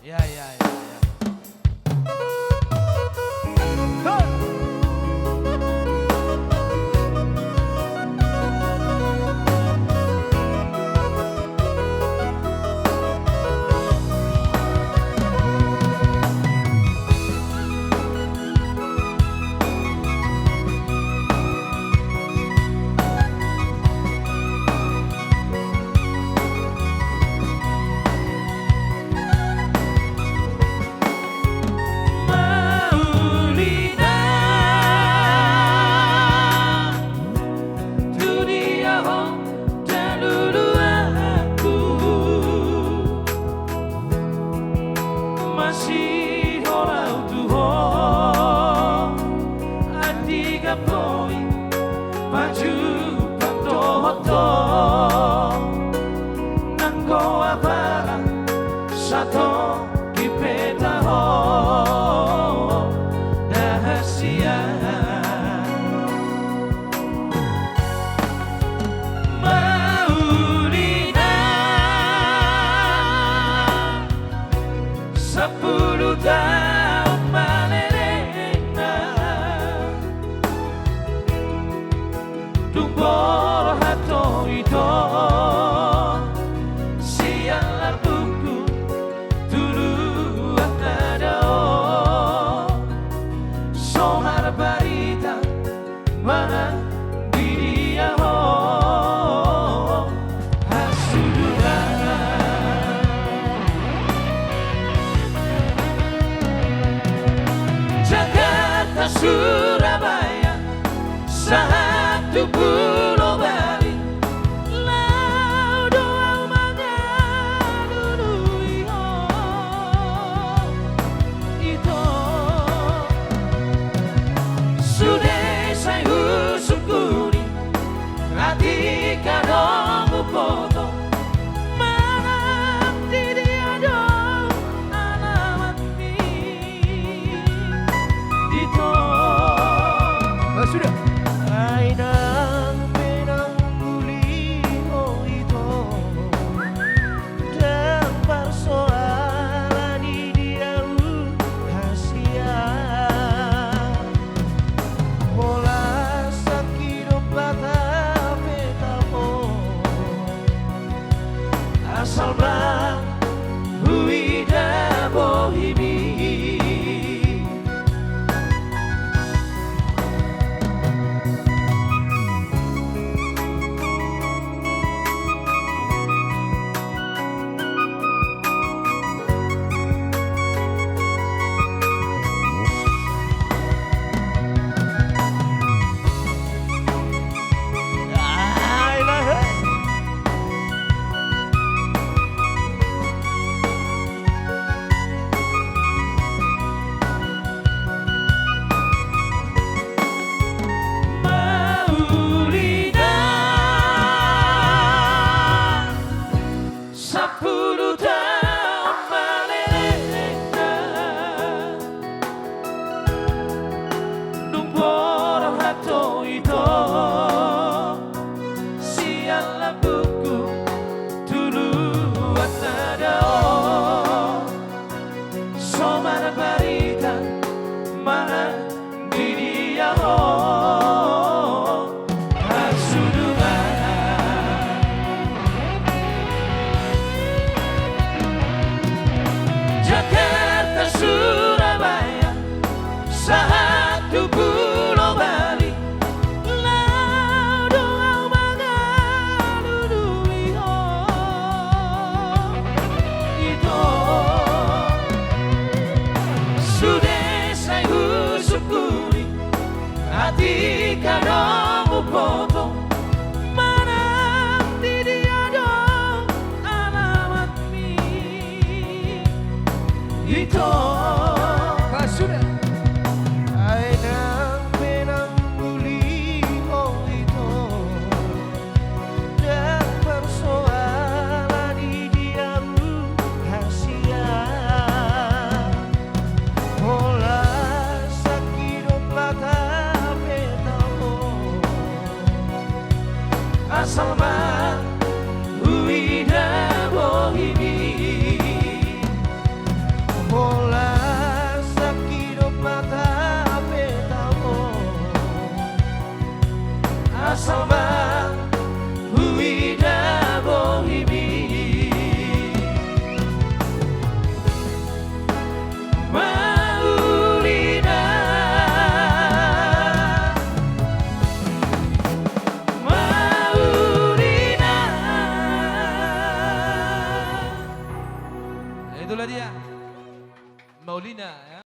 Ya, ya, ya, ya. Masih olau tuho Antiga poi Maju pantohoto Nangko abara Sato kipeta ho Dahasia Sepuluh tahun malena Dumbor hato itu Sialah buku Tulu atadao Sohar barita Mana dia ho Surabaya satu pulau Bali lau doa mangalului itu sudah saya syukuri hati kamu potong Sudah. Ainang penang buli oh itu dan persoalan di dia rahasia bola sakit bata petamo asal bang huida bohimi Jakarta, Surabaya, satu pulau Bali, lau doa mangalului itu sudah saya syukuri hati kamu potong mana dia dong alamat itu Sudah. Ainang penang buli oh itu dan persoalan di dia rahasia bola sakit bata petamo asal mah huida bohimi sama huida bohimi Maulina Maulina. Itulah dia Maulina ya.